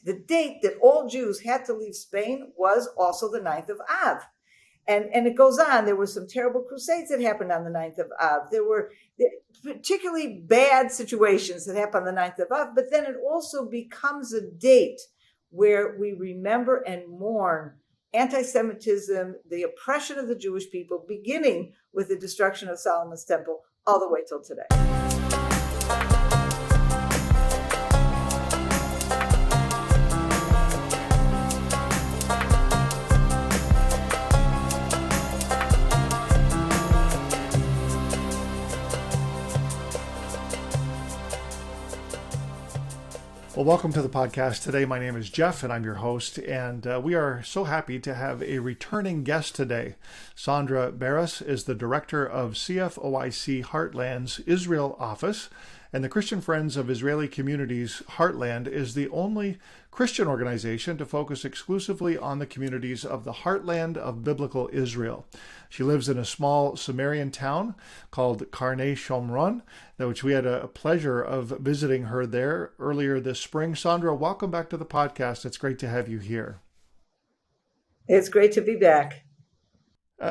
the date that all Jews had to leave Spain was also the 9th of Av. And it goes on. There were some terrible crusades that happened on the 9th of Av. There were particularly bad situations that happened on the 9th of Av, but then it also becomes a date where we remember and mourn anti-Semitism, the oppression of the Jewish people, beginning with the destruction of Solomon's temple all the way till today. Well, welcome to the podcast today. My name is Jeff, and I'm your host, and we are so happy to have a returning guest today. Sondra Baras is the director of CFOIC Heartland's Israel office, and the Christian Friends of Israeli Communities Heartland is the only Christian organization to focus exclusively on the communities of the heartland of biblical Israel. She lives in a small Sumerian town called Karnei Shomron, which we had a pleasure of visiting her there earlier this spring. Sondra, welcome back to the podcast. It's great to have you here. It's great to be back.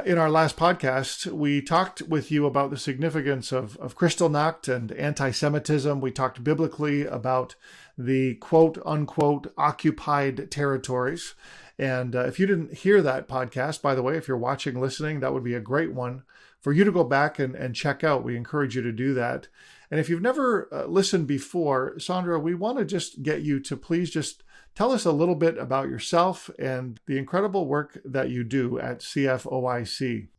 In our last podcast, we talked with you about the significance of Kristallnacht and anti-Semitism. We talked biblically about the quote-unquote occupied territories. And if you didn't hear that podcast, by the way, if you're watching, listening, that would be a great one for you to go back and check out. We encourage you to do that. And if you've never listened before, Sondra, we want to just get you to please just tell us a little bit about yourself and the incredible work that you do at CFOIC.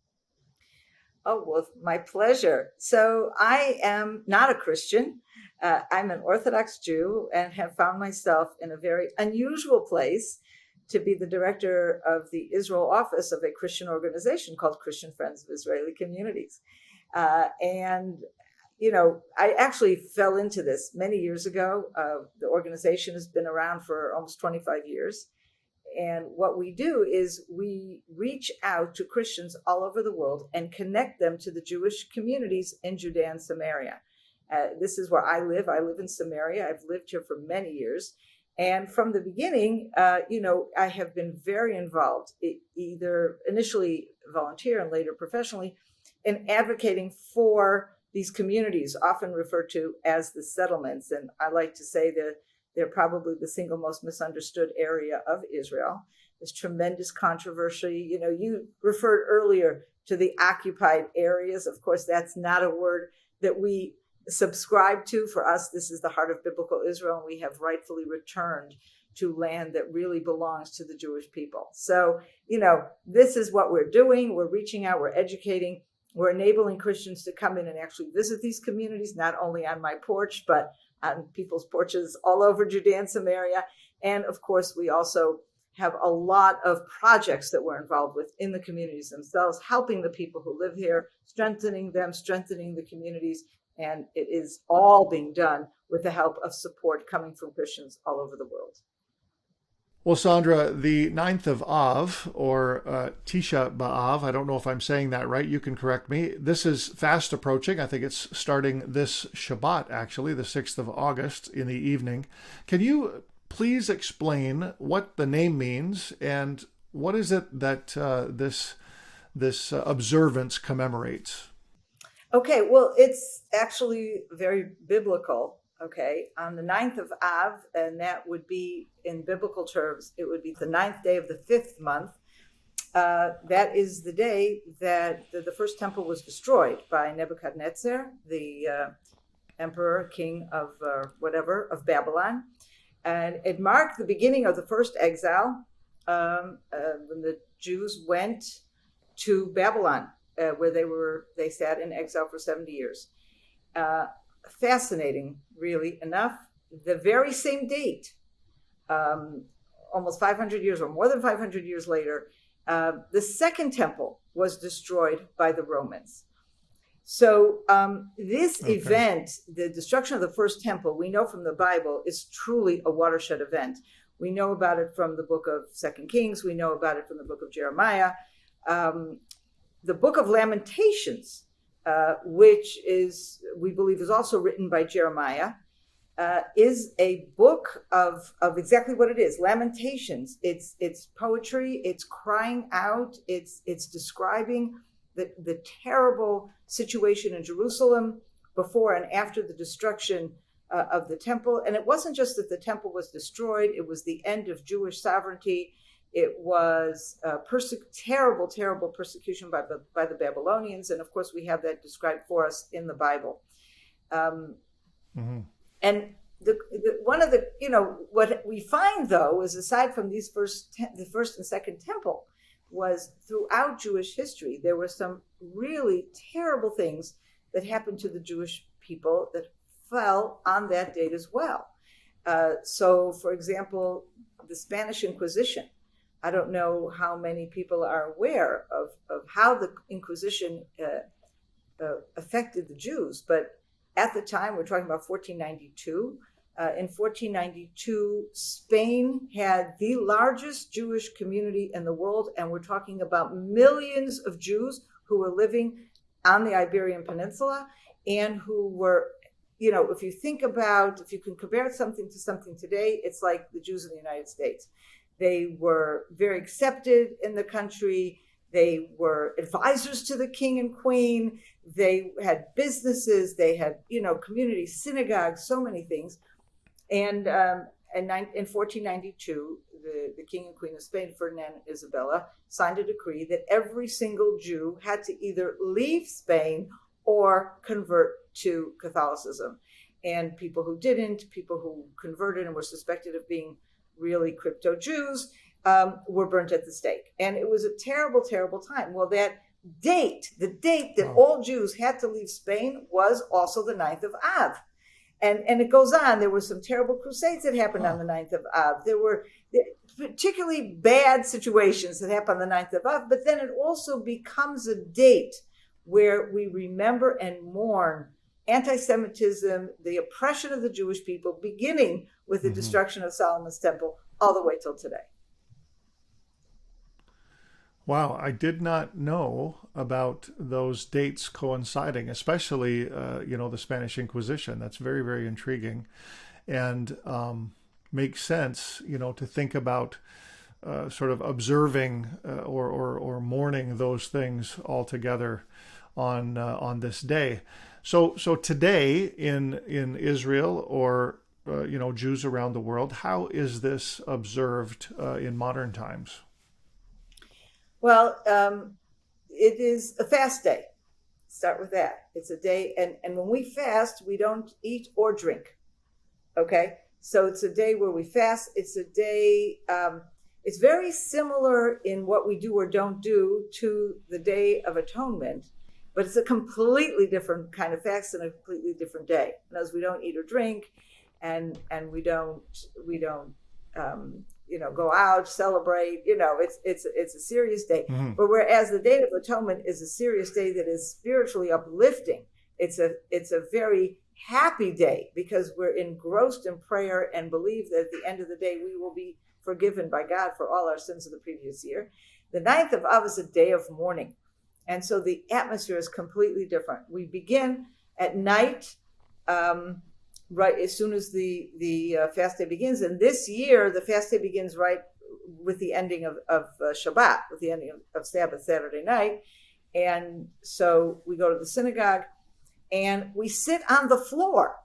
Oh, well, my pleasure. So I am not a Christian. I'm an Orthodox Jew and have found myself in a very unusual place to be the director of the Israel office of a Christian organization called Christian Friends of Israeli Communities. I actually fell into this many years ago. The organization has been around for almost 25 years. And what we do is we reach out to Christians all over the world and connect them to the Jewish communities in Judea and Samaria. This is where I live. I live in Samaria. I've lived here for many years. And from the beginning, I have been very involved, either initially volunteer and later professionally, in advocating for these communities, often referred to as the settlements. And I like to say that they're probably the single most misunderstood area of Israel. There's tremendous controversy. You referred earlier to the occupied areas. Of course, that's not a word that we subscribe to. For us, this is the heart of biblical Israel, and we have rightfully returned to land that really belongs to the Jewish people. So, this is what we're doing. We're reaching out, we're educating, we're enabling Christians to come in and actually visit these communities, not only on my porch, but on people's porches all over Judea and Samaria. And of course, we also have a lot of projects that we're involved with in the communities themselves, helping the people who live here, strengthening them, strengthening the communities. And it is all being done with the help of support coming from Christians all over the world. Well, Sondra, the 9th of Av, or Tisha B'Av, I don't know if I'm saying that right. You can correct me. This is fast approaching. I think it's starting this Shabbat, actually, the 6th of August in the evening. Can you please explain what the name means and what is it that this observance commemorates? Okay, well, it's actually very biblical. Okay, on the 9th of Av, and that would be, in biblical terms, it would be the 9th day of the 5th month. That is the day that the first temple was destroyed by Nebuchadnezzar, the emperor, king of of Babylon. And it marked the beginning of the first exile when the Jews went to Babylon, where they sat in exile for 70 years. Fascinating, really enough. The very same date, almost 500 years or more than 500 years later, the second temple was destroyed by the Romans. So this event, the destruction of the first temple, we know from the Bible, is truly a watershed event. We know about it from the book of 2 Kings. We know about it from the book of Jeremiah. The book of Lamentations, which we believe is also written by Jeremiah, is a book of exactly what it is. Lamentations. It's poetry. It's crying out. It's describing the terrible situation in Jerusalem before and after the destruction of the temple. And it wasn't just that the temple was destroyed. It was the end of Jewish sovereignty. It was terrible, terrible persecution by the Babylonians. And of course, we have that described for us in the Bible. And one of the, what we find, though, is aside from the first and second temple, was throughout Jewish history, there were some really terrible things that happened to the Jewish people that fell on that date as well. So, for example, the Spanish Inquisition. I don't know how many people are aware of how the Inquisition affected the Jews, but at the time, we're talking about 1492. In 1492, Spain had the largest Jewish community in the world, and we're talking about millions of Jews who were living on the Iberian Peninsula and who were, if you can compare something to something today, it's like the Jews in the United States. They were very accepted in the country. They were advisors to the king and queen. They had businesses. They had, community synagogues, so many things. And in 1492, the king and queen of Spain, Ferdinand and Isabella, signed a decree that every single Jew had to either leave Spain or convert to Catholicism. And people who didn't, people who converted and were suspected of being really crypto-Jews, were burnt at the stake. And it was a terrible, terrible time. Well, the date that all Jews had to leave Spain was also the 9th of Av. And it goes on. There were some terrible crusades that happened on the 9th of Av. There were particularly bad situations that happened on the 9th of Av, but then it also becomes a date where we remember and mourn anti-Semitism, the oppression of the Jewish people, beginning with the destruction of Solomon's temple all the way till today. Wow, I did not know about those dates coinciding, especially, the Spanish Inquisition. That's very, very intriguing, and makes sense, to think about sort of observing or mourning those things all together on this day. So today in Israel or Jews around the world, how is this observed in modern times? Well, it is a fast day. Start with that. It's a day, and when we fast, we don't eat or drink. Okay? So it's a day where we fast. It's a day, it's very similar in what we do or don't do to the Day of Atonement, but it's a completely different kind of fast and a completely different day. And as we don't eat or drink, and we don't go out, celebrate, it's a serious day. But whereas the Day of Atonement is a serious day that is spiritually uplifting, it's a very happy day because we're engrossed in prayer and believe that at the end of the day, we will be forgiven by God for all our sins of the previous year. The 9th of Av is a day of mourning. And so the atmosphere is completely different. We begin at night, right as soon as the fast day begins. And this year, the fast day begins right with the ending of Shabbat, with the ending of Sabbath, Saturday night. And so we go to the synagogue and we sit on the floor.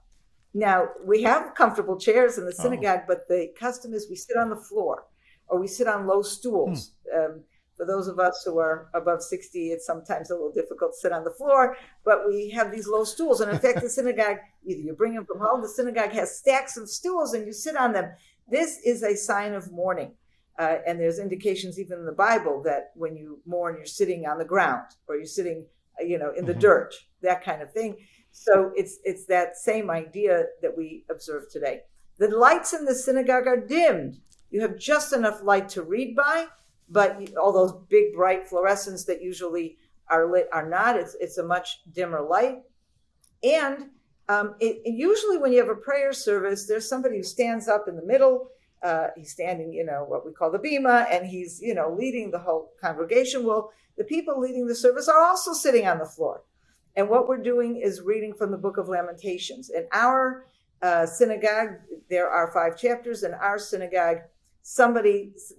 Now, we have comfortable chairs in the synagogue, but the custom is we sit on the floor or we sit on low stools. For those of us who are above 60, it's sometimes a little difficult to sit on the floor, but we have these low stools. And in fact, the synagogue, either you bring them from home, the synagogue has stacks of stools and you sit on them. This is a sign of mourning. And there's indications even in the Bible that when you mourn, you're sitting on the ground or you're sitting, in the dirt, that kind of thing. So it's that same idea that we observe today. The lights in the synagogue are dimmed. You have just enough light to read by, but all those big bright fluorescents that usually are lit are not. It's a much dimmer light. And usually when you have a prayer service, there's somebody who stands up in the middle. He's standing, what we call the bima, and he's, leading the whole congregation. Well, the people leading the service are also sitting on the floor. And what we're doing is reading from the Book of Lamentations. And our synagogue, there are 5 chapters. In our synagogue,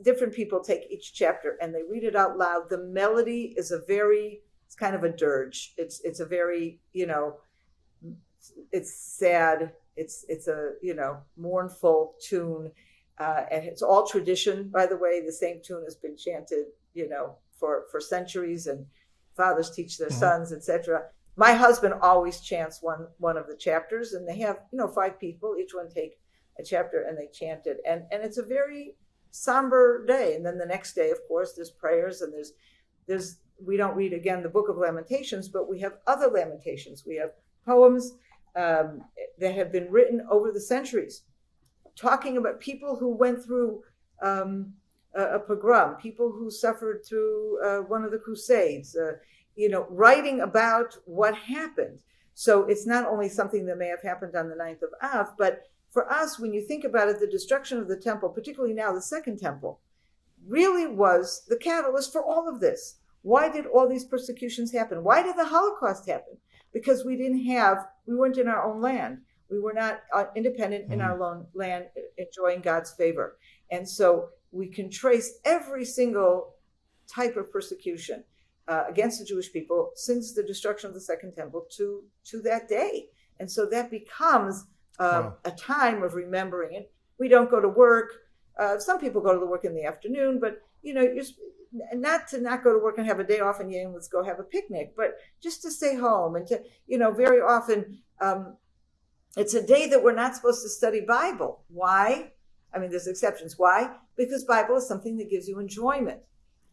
different people take each chapter and they read it out loud. The melody is it's kind of a dirge. It's a very, it's sad. It's a, mournful tune. And it's all tradition, by the way. The same tune has been chanted, for centuries, and fathers teach their sons, etc. My husband always chants one of the chapters, and they have, 5 people, each one take a chapter and they chant it. And it's a very somber day. And then the next day, of course, there's prayers, and we don't read again the Book of Lamentations, but we have other lamentations. We have poems that have been written over the centuries, talking about people who went through a pogrom, people who suffered through one of the Crusades, writing about what happened. So it's not only something that may have happened on the 9th of Av, but for us, when you think about it, the destruction of the temple, particularly now the Second Temple, really was the catalyst for all of this. Why did all these persecutions happen? Why did the Holocaust happen? Because we weren't in our own land. We were not independent in our own land, enjoying God's favor. And so we can trace every single type of persecution against the Jewish people since the destruction of the Second Temple to that day. And so that becomes a time of remembering it. We don't go to work. Some people go to the work in the afternoon, but you're not to not go to work and have a day off and let's go have a picnic, but just to stay home and to, very often it's a day that we're not supposed to study Bible. Why? I mean, there's exceptions. Why? Because Bible is something that gives you enjoyment.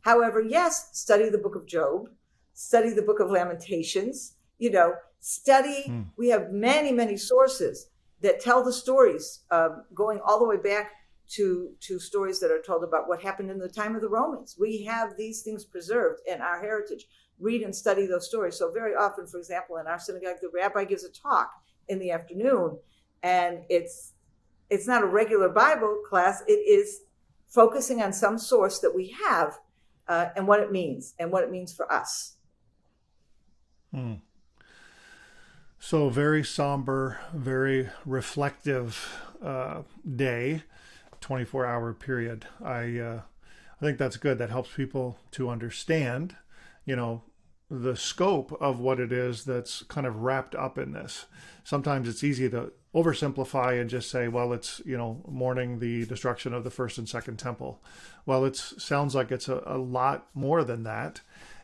However, yes, study the book of Job, study the book of Lamentations, study. We have many, many sources that tell the stories, going all the way back to stories that are told about what happened in the time of the Romans. We have these things preserved in our heritage. Read and study those stories. So very often, for example, in our synagogue, the rabbi gives a talk in the afternoon, and it's not a regular Bible class. It is focusing on some source that we have, and what it means for us. So very somber, very reflective day, 24-hour period. I think that's good. That helps people to understand, the scope of what it is that's kind of wrapped up in this. Sometimes it's easy to oversimplify and just say, well, it's, mourning the destruction of the first and second temple. Well, it sounds like it's a lot more than that.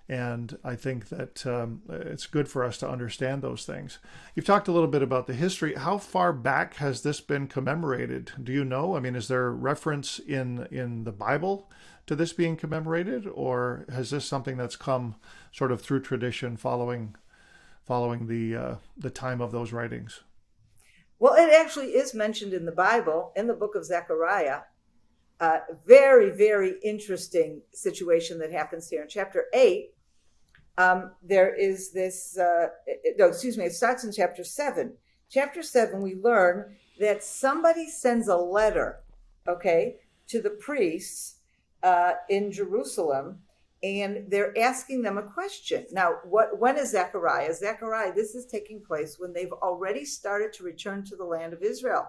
And I think that it's good for us to understand those things. You've talked a little bit about the history. How far back has this been commemorated? Do you know? I mean, is there reference in the Bible to this being commemorated, or has this something that's come sort of through tradition following the time of those writings? Well, it actually is mentioned in the Bible, in the book of Zechariah. Very, very interesting situation that happens here in chapter 8. There is this, it starts in chapter 7. Chapter 7, we learn that somebody sends a letter, to the priests in Jerusalem, and they're asking them a question. Now, when is Zechariah? This is taking place when they've already started to return to the land of Israel.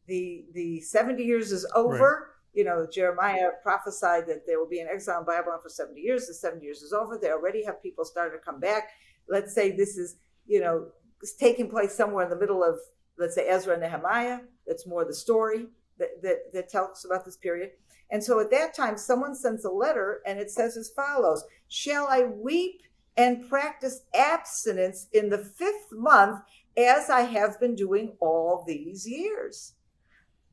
The 70 years is over. Right. Jeremiah prophesied that there will be an exile in Babylon for 70 years. The 70 years is over. They already have people starting to come back. Let's say this is, it's taking place somewhere in the middle of, let's say, Ezra and Nehemiah. That's more the story that tells about this period. And so at that time, someone sends a letter, and it says as follows: "Shall I weep and practice abstinence in the 5th month, as I have been doing all these years?"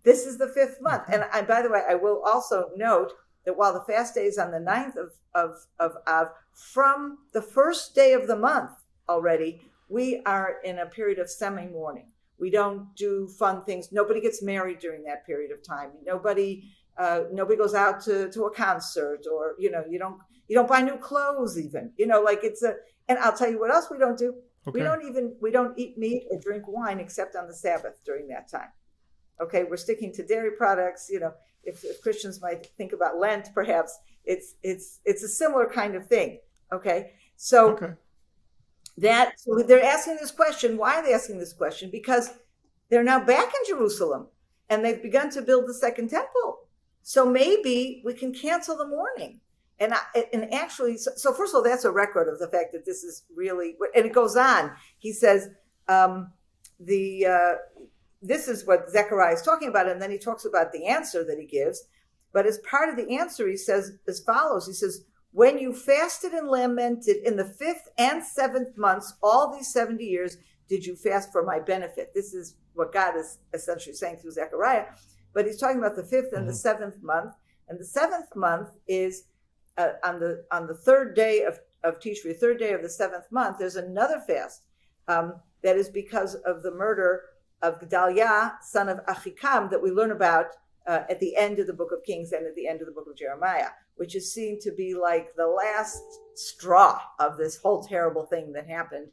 This is the 5th month. And by the way, I will also note that while the fast day is on the 9th of Av, from the first day of the month already, we are in a period of semi-mourning. We don't do fun things. Nobody gets married during that period of time. Nobody goes out to a concert, or, you don't buy new clothes even, and I'll tell you what else we don't do. Okay. We don't eat meat or drink wine except on the Sabbath during that time. Okay, we're sticking to dairy products. If Christians might think about Lent, perhaps it's a similar kind of thing. Okay, so they're asking this question. Why are they asking this question? Because they're now back in Jerusalem, and they've begun to build the second temple. So maybe we can cancel the mourning. And actually, so first of all, that's a record of the fact that this is really, and it goes on. He says, this is what Zechariah is talking about, and then he talks about the answer that he gives. But as part of the answer, he says as follows. He says, when you fasted and lamented in the 5th and 7th months, all these 70 years, did you fast for my benefit? This is what God is essentially saying through Zechariah. But he's talking about the 5th and the 7th month. And the 7th month is on the 3rd day of Tishri, 3rd day of the 7th month. There's another fast that is because of the murder of Gedaliah, son of Achikam, that we learn about at the end of the book of Kings and at the end of the book of Jeremiah, which is seen to be like the last straw of this whole terrible thing that happened,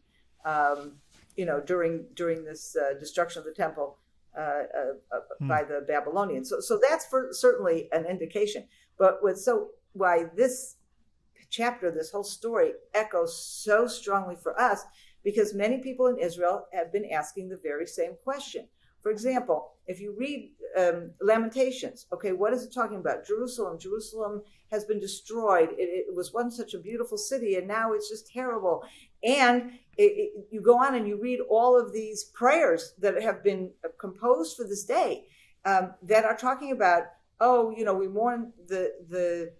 during this destruction of the temple by the Babylonians. So that's certainly an indication. But why this chapter, this whole story echoes so strongly for us, because many people in Israel have been asking the very same question. For example, if you read Lamentations, okay, what is it talking about? Jerusalem has been destroyed. It was once such a beautiful city, and now it's just terrible. And you go on and you read all of these prayers that have been composed for this day that are talking about, we mourn the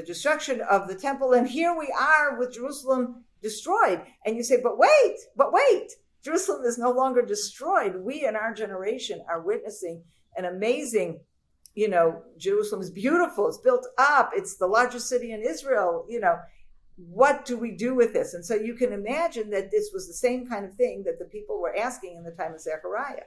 destruction of the temple, and here we are with Jerusalem destroyed. And you say, but wait, Jerusalem is no longer destroyed. We in our generation are witnessing an amazing, Jerusalem is beautiful. It's built up. It's the largest city in Israel. What do we do with this? And so you can imagine that this was the same kind of thing that the people were asking in the time of Zechariah.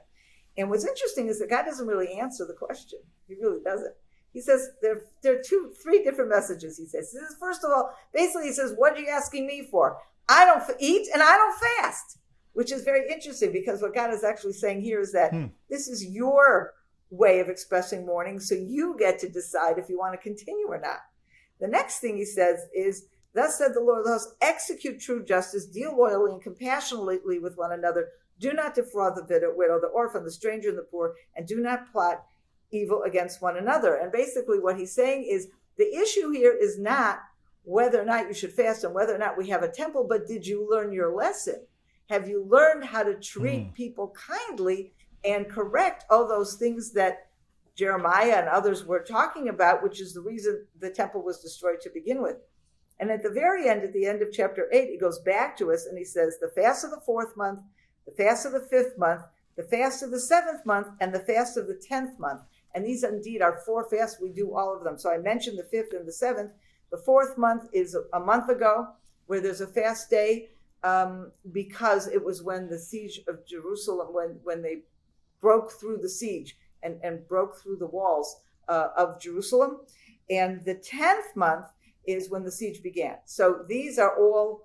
And what's interesting is that God doesn't really answer the question. He really doesn't. He says there are 3 different messages. He says, first of all, basically he says, what are you asking me for? I don't eat and I don't fast, which is very interesting, because what God is actually saying here is that this is your way of expressing mourning, so you get to decide if you want to continue or not. The next thing he says is, thus said the Lord of the hosts, execute true justice, deal loyally and compassionately with one another, do not defraud the widow, the orphan, the stranger, and the poor, and do not plot evil against one another. And basically what he's saying is, the issue here is not whether or not you should fast and whether or not we have a temple, but did you learn your lesson? Have you learned how to treat people kindly and correct all those things that Jeremiah and others were talking about, which is the reason the temple was destroyed to begin with? And at the very end, at the end of chapter 8, he goes back to us and he says, the fast of the 4th month, the fast of the 5th month, the fast of the 7th month, and the fast of the 10th month. And these indeed are 4 fasts. We do all of them. So I mentioned the 5th and the 7th. The 4th month is a month ago, where there's a fast day, because it was when the siege of Jerusalem, when they broke through the siege and broke through the walls of Jerusalem. And the 10th month is when the siege began. So these are all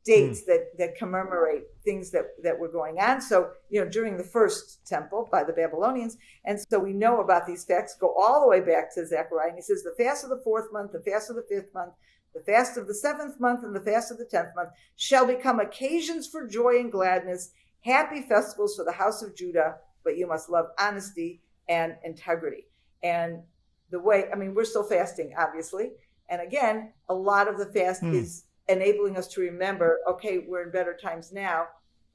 dates that commemorate things that were going on. So, during the first temple by the Babylonians. And so we know about these facts, go all the way back to Zechariah. And he says, the fast of the 4th month, the fast of the 5th month, the fast of the 7th month, and the fast of the 10th month shall become occasions for joy and gladness, happy festivals for the house of Judah, but you must love honesty and integrity. And we're still fasting, obviously. And again, a lot of the fast is enabling us to remember, okay, we're in better times now,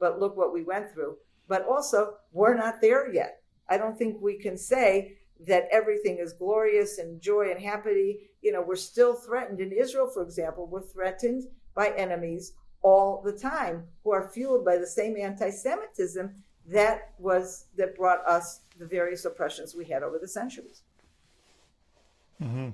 but look what we went through. But also, we're not there yet. I don't think we can say that everything is glorious and joy and happy. We're still threatened. In Israel, for example, we're threatened by enemies all the time who are fueled by the same anti-Semitism that brought us the various oppressions we had over the centuries. Mm-hmm.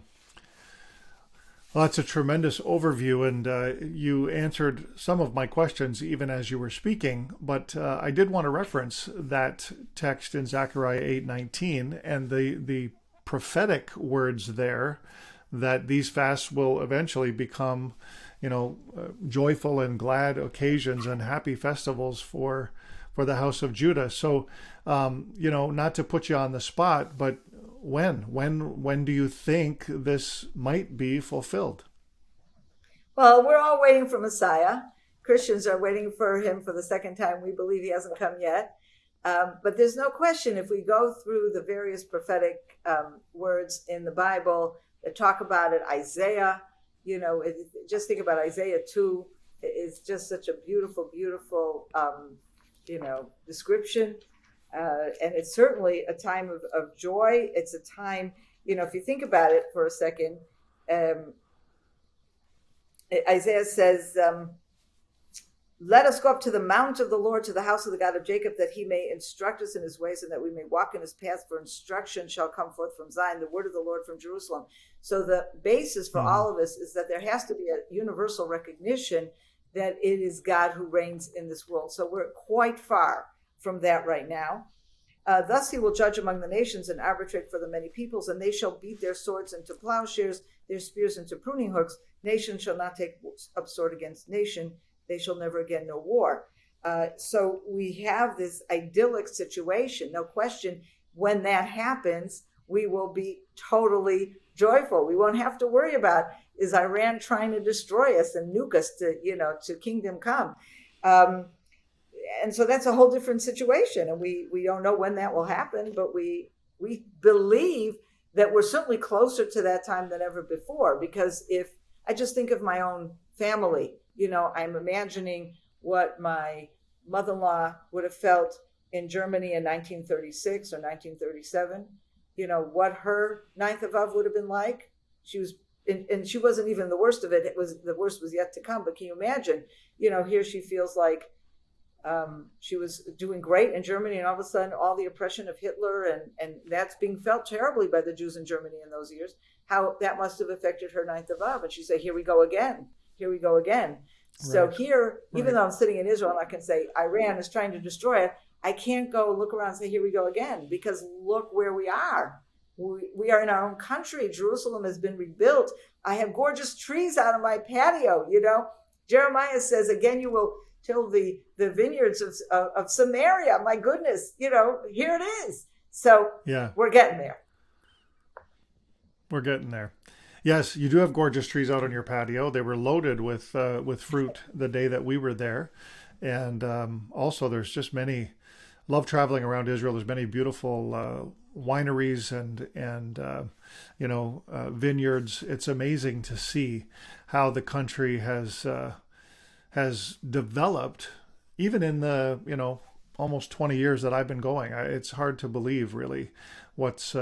Well, that's a tremendous overview, and you answered some of my questions even as you were speaking, but I did want to reference that text in Zechariah 8:19 and the prophetic words there, that these fasts will eventually become, joyful and glad occasions and happy festivals for the house of Judah. So, not to put you on the spot, but when do you think this might be fulfilled? Well, we're all waiting for Messiah. Christians are waiting for him for the second time. We believe he hasn't come yet. But there's no question, if we go through the various prophetic words in the Bible that talk about it, Isaiah, just think about Isaiah 2, is just such a beautiful, beautiful, description. And it's certainly a time of joy. It's a time, if you think about it for a second, Isaiah says, let us go up to the mount of the Lord, to the house of the God of Jacob, that he may instruct us in his ways and that we may walk in his paths, for instruction shall come forth from Zion, the word of the Lord from Jerusalem. So the basis for all of us is that there has to be a universal recognition that it is God who reigns in this world. So we're quite far from that right now. Thus he will judge among the nations and arbitrate for the many peoples, and they shall beat their swords into plowshares, their spears into pruning hooks. Nation shall not take up sword against nation. They shall never again know war. So we have this idyllic situation. No question, when that happens, we will be totally joyful. We won't have to worry about, is Iran trying to destroy us and nuke us to kingdom come? And so that's a whole different situation. And we don't know when that will happen, but we believe that we're certainly closer to that time than ever before. Because if I just think of my own family, I'm imagining what my mother-in-law would have felt in Germany in 1936 or 1937, what her ninth of Av would have been like. She was, and she wasn't even the worst of it. The worst was yet to come. But can you imagine, here she feels like she was doing great in Germany, and all of a sudden all the oppression of Hitler, and that's being felt terribly by the Jews in Germany in those years, how that must have affected her ninth of Av. And she said, here we go again. So Right. Here, even though I'm sitting in Israel and I can say Iran is trying to destroy it, I can't go look around and say, here we go again, because look where we are. We are in our own country. Jerusalem has been rebuilt. I have gorgeous trees out of my patio. Jeremiah says, again, you will till the vineyards of Samaria. My goodness, here it is. So Yeah, we're getting there. we're getting there. Yes, you do have gorgeous trees out on your patio. They were loaded with fruit the day that we were there. And also there's just love traveling around Israel. There's many beautiful wineries and vineyards. It's amazing to see how the country has developed, even in the almost 20 years that I've been going. It's hard to believe, really, what's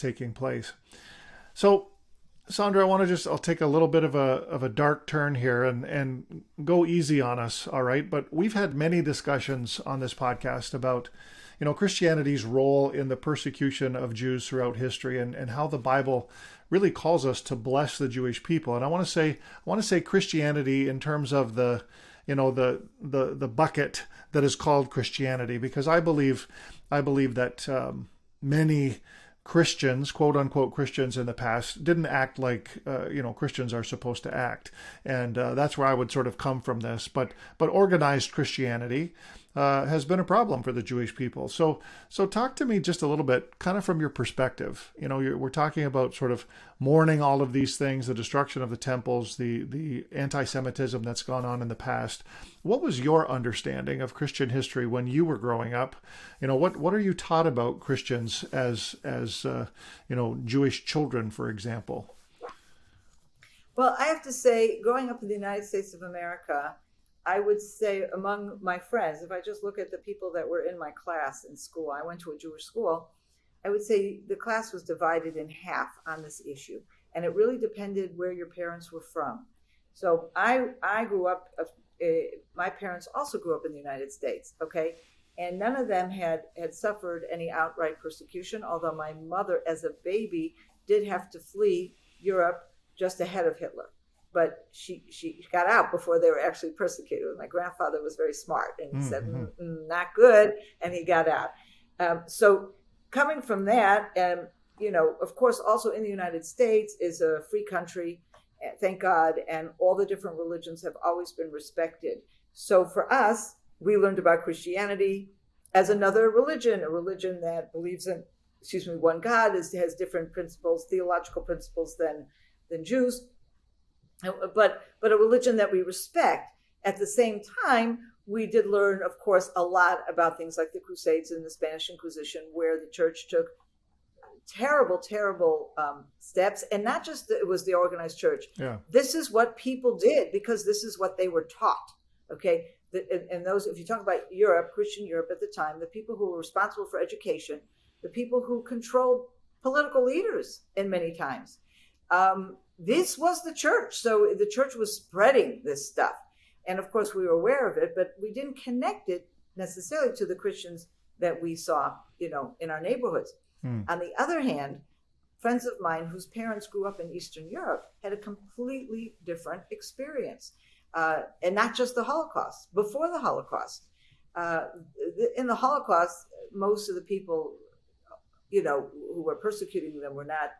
taking place. So, Sondra, I'll take a little bit of a dark turn here and go easy on us, all right? But we've had many discussions on this podcast about, Christianity's role in the persecution of Jews throughout history, and how the Bible really calls us to bless the Jewish people. And I want to say Christianity in terms of the bucket that is called Christianity, because I believe that many Christians, quote unquote Christians in the past, didn't act like Christians are supposed to act, and that's where I would sort of come from this. But organized Christianity has been a problem for the Jewish people. So talk to me just a little bit, kind of from your perspective. We're talking about sort of mourning all of these things, the destruction of the temples, the anti-Semitism that's gone on in the past. What was your understanding of Christian history when you were growing up? What are you taught about Christians as Jewish children, for example? Well, I have to say, growing up in the United States of America, I would say among my friends, if I just look at the people that were in my class in school, I went to a Jewish school, I would say the class was divided in half on this issue. And it really depended where your parents were from. So I grew up, my parents also grew up in the United States, okay? And none of them had suffered any outright persecution, although my mother, as a baby, did have to flee Europe just ahead of Hitler. But she got out before they were actually persecuted. My grandfather was very smart, and he said, not good, and he got out. So coming from that, of course, also in the United States is a free country, thank God, and all the different religions have always been respected. So for us, we learned about Christianity as another religion, a religion that believes in, one God, has different principles, theological principles than Jews. But a religion that we respect. At the same time, we did learn, of course, a lot about things like the Crusades and the Spanish Inquisition, where the church took terrible steps. And not just it was the organized church. Yeah. This is what people did because this is what they were taught. Okay. And those, if you talk about Europe, Christian Europe at the time, the people who were responsible for education, the people who controlled political leaders in many times, this was the church. So the church was spreading this stuff. And of course, we were aware of it, but we didn't connect it necessarily to the Christians that we saw, in our neighborhoods. On the other hand, friends of mine whose parents grew up in Eastern Europe had a completely different experience. And not just the Holocaust, before the Holocaust. In the Holocaust, most of the people, who were persecuting them were not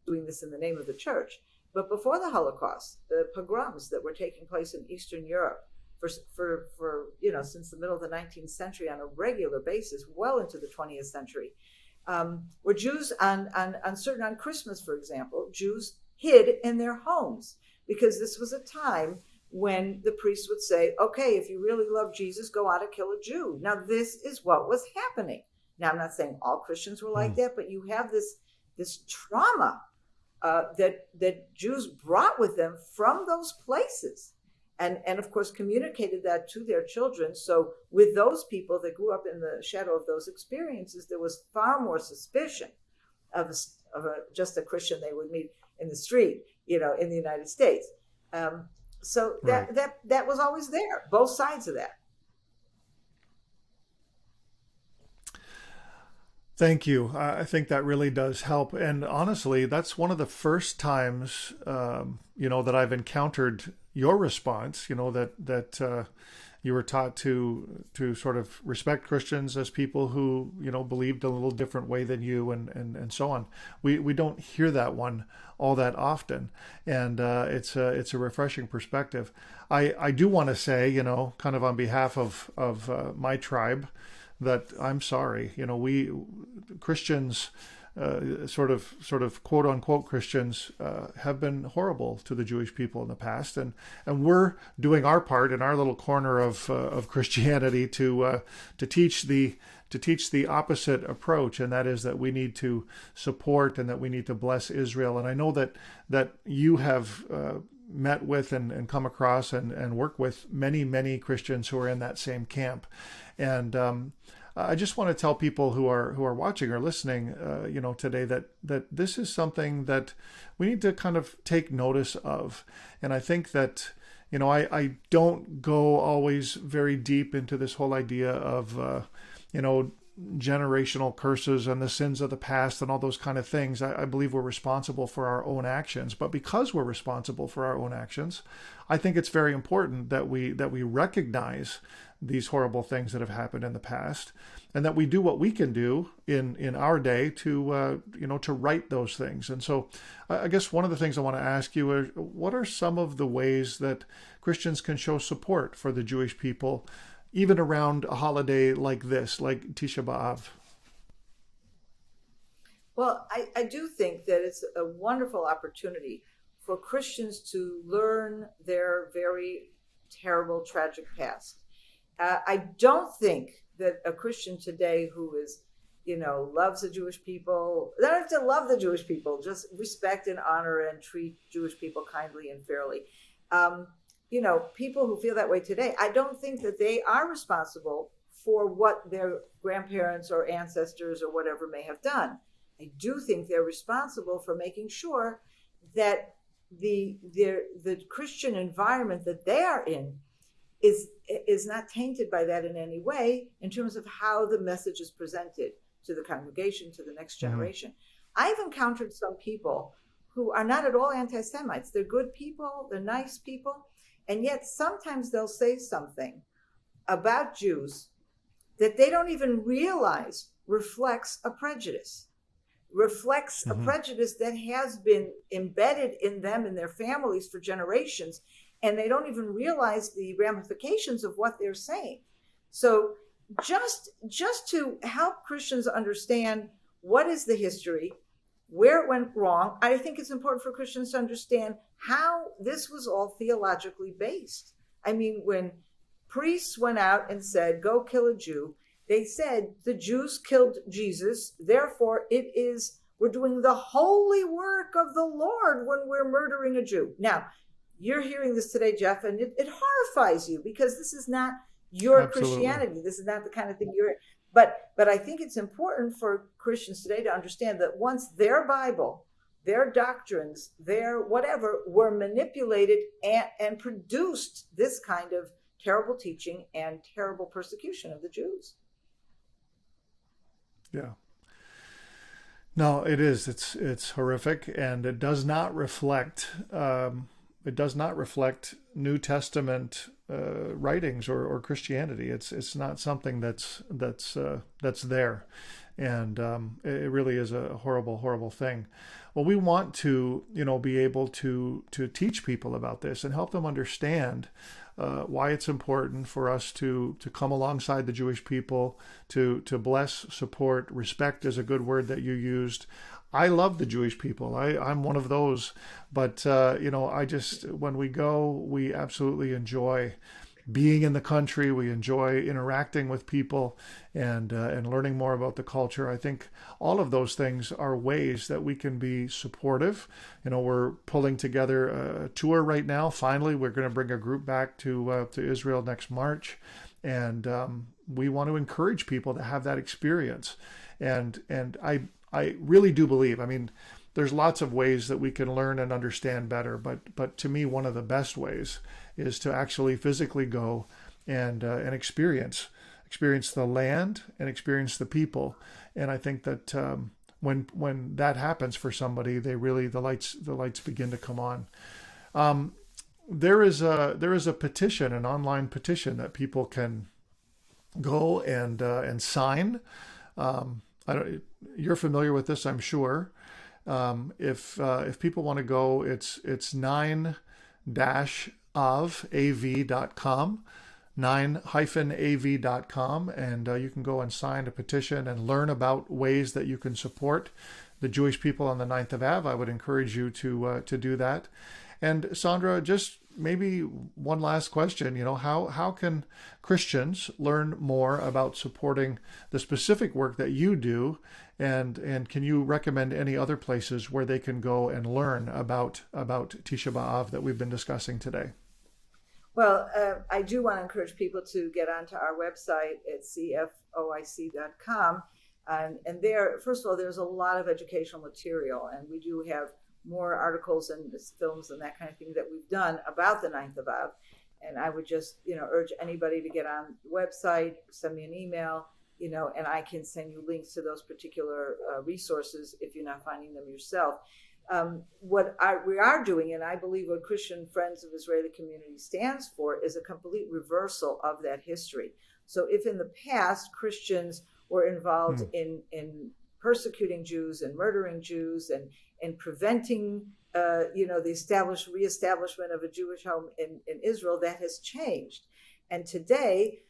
doing this in the name of the church. But before the Holocaust, the pogroms that were taking place in Eastern Europe for since the middle of the 19th century on a regular basis, well into the 20th century, where Jews on Christmas, for example, Jews hid in their homes because this was a time when the priests would say, okay, if you really love Jesus, go out and kill a Jew. Now, this is what was happening. Now, I'm not saying all Christians were like that, but you have this trauma that Jews brought with them from those places. And of course, communicated that to their children. So with those people that grew up in the shadow of those experiences, there was far more suspicion of just a Christian they would meet in the street, in the United States. So that was always there, both sides of that. Thank you. I think that really does help. And honestly, that's one of the first times, that I've encountered your response, that you were taught to sort of respect Christians as people who, believed a little different way than you and so on. We don't hear that one all that often. And it's a refreshing perspective. I do want to say, kind of on behalf of my tribe, that I'm sorry. We Christians, sort of quote unquote Christians, have been horrible to the Jewish people in the past, and we're doing our part in our little corner of Christianity to teach the opposite approach, and that is that we need to support and that we need to bless Israel. And I know that you have met with and come across and work with many Christians who are in that same camp. And I just want to tell people who are watching or listening, today that this is something that we need to kind of take notice of. And I think that, I don't go always very deep into this whole idea of, generational curses and the sins of the past and all those kind of things. I believe we're responsible for our own actions, but because we're responsible for our own actions, I think it's very important that we recognize these horrible things that have happened in the past, and that we do what we can do in our day to right those things. And so I guess one of the things I want to ask you is, what are some of the ways that Christians can show support for the Jewish people, even around a holiday like this, like Tisha B'Av? Well, I do think that it's a wonderful opportunity for Christians to learn their very terrible, tragic past. I don't think that a Christian today who is, loves the Jewish people, they don't have to love the Jewish people, just respect and honor and treat Jewish people kindly and fairly. People who feel that way today, I don't think that they are responsible for what their grandparents or ancestors or whatever may have done. I do think they're responsible for making sure that the Christian environment that they are in is not tainted by that in any way in terms of how the message is presented to the congregation, to the next generation. Mm-hmm. I've encountered some people who are not at all anti-Semites. They're good people, they're nice people, and yet sometimes they'll say something about Jews that they don't even realize reflects a prejudice, reflects a prejudice that has been embedded in them and their families for generations, and they don't even realize the ramifications of what they're saying. So just to help Christians understand what is the history, where it went wrong, I think it's important for Christians to understand how this was all theologically based. I mean, when priests went out and said, go kill a Jew. They said the Jews killed Jesus. Therefore, we're doing the holy work of the Lord when we're murdering a Jew. Now, you're hearing this today, Jeff, and it horrifies you because this is not your Absolutely. Christianity. This is not the kind of thing but I think it's important for Christians today to understand that once their Bible, their doctrines, their whatever were manipulated and produced this kind of terrible teaching and terrible persecution of the Jews. Yeah. No, it is. It's horrific, and it does not reflect New Testament writings or Christianity. It's not something that's there, and it really is a horrible thing. Well, we want to be able to teach people about this and help them understand why it's important for us to come alongside the Jewish people, to bless, support, respect is a good word that you used. I love the Jewish people. I'm one of those, but when we go, we absolutely enjoy being in the country. We enjoy interacting with people and learning more about the culture. I think all of those things are ways that we can be supportive. We're pulling together a tour right now. Finally, we're going to bring a group back to Israel next March, and we want to encourage people to have that experience. And I really do believe, there's lots of ways that we can learn and understand better, but to me, one of the best ways is to actually physically go and experience the land and experience the people. And I think that when that happens for somebody, the lights begin to come on. There is a petition, an online petition that people can go and sign. You're familiar with this, I'm sure. If people want to go, it's 9-av.com, 9-av.com, and you can go and sign a petition and learn about ways that you can support the Jewish people on the 9th of Av. I would encourage you to do that. And Sondra, just maybe one last question. How can Christians learn more about supporting the specific work that you do? And can you recommend any other places where they can go and learn about Tisha B'Av that we've been discussing today? Well, I do want to encourage people to get onto our website at CFOIC.com. And there, first of all, there's a lot of educational material, and we do have more articles and films and that kind of thing that we've done about the 9th of Av. And I would just, urge anybody to get on the website, send me an email, and I can send you links to those particular resources if you're not finding them yourself. We are doing, and I believe what Christian Friends of Israeli Community stands for, is a complete reversal of that history. So if in the past Christians were involved in persecuting Jews and murdering Jews and preventing the reestablishment of a Jewish home in Israel, that has changed. And today,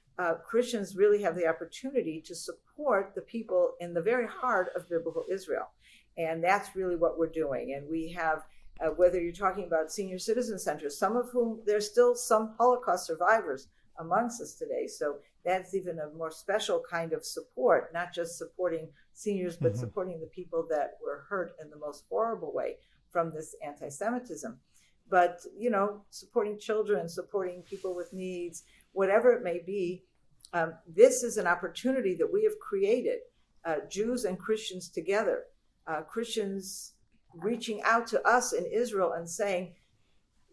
Christians really have the opportunity to support the people in the very heart of biblical Israel. And that's really what we're doing. And we have, whether you're talking about senior citizen centers, some of whom there's still some Holocaust survivors amongst us today. So that's even a more special kind of support, not just supporting seniors, but supporting the people that were hurt in the most horrible way from this anti-Semitism. But, supporting children, supporting people with needs, whatever it may be, this is an opportunity that we have created, Jews and Christians together, Christians reaching out to us in Israel and saying,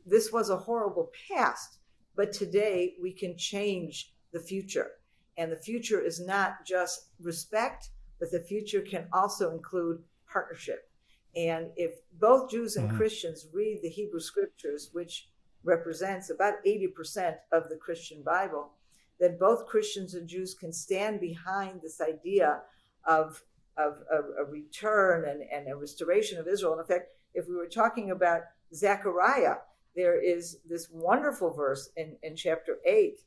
this was a horrible past, but today we can change the future. And the future is not just respect, but the future can also include partnership. And if both Jews and Christians read the Hebrew scriptures, which represents about 80% of the Christian Bible, then both Christians and Jews can stand behind this idea of a return and a restoration of Israel. And in fact, if we were talking about Zechariah, there is this wonderful verse in chapter 8.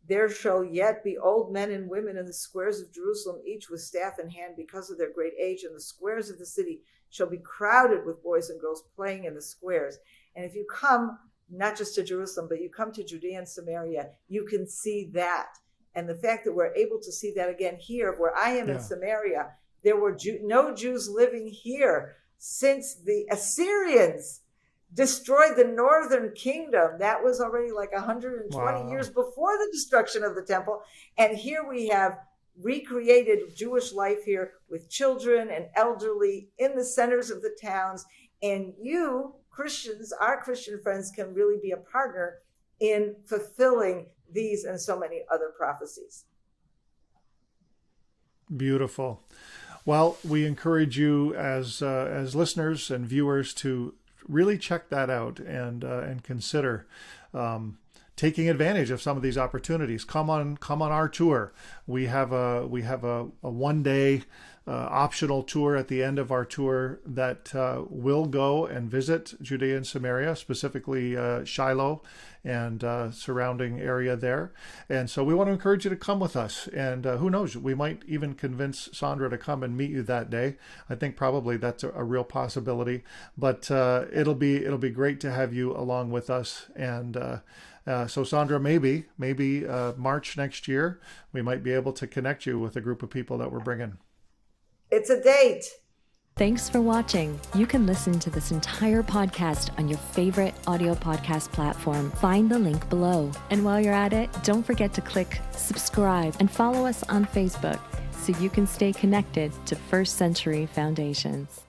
There shall yet be old men and women in the squares of Jerusalem, each with staff in hand because of their great age, and the squares of the city shall be crowded with boys and girls playing in the squares. And if you come not just to Jerusalem, but you come to Judea and Samaria, you can see that. And the fact that we're able to see that again here, where I am in Samaria, there were no Jews living here since the Assyrians destroyed the northern kingdom. That was already like 120 years before the destruction of the temple. And here we have recreated Jewish life here with children and elderly in the centers of the towns. And you, Christians, our Christian friends, can really be a partner in fulfilling these and so many other prophecies. Beautiful. Well, we encourage you as listeners and viewers to really check that out and consider taking advantage of some of these opportunities. Come on our tour. We have a 1 day optional tour at the end of our tour that will go and visit Judea and Samaria, specifically Shiloh and surrounding area there. And so we want to encourage you to come with us. And who knows, we might even convince Sondra to come and meet you that day. I think probably that's a real possibility. But it'll be great to have you along with us. And so Sondra, maybe March next year, we might be able to connect you with a group of people that we're bringing. It's a date. Thanks for watching. You can listen to this entire podcast on your favorite audio podcast platform. Find the link below. And while you're at it, don't forget to click subscribe and follow us on Facebook so you can stay connected to First Century Foundations.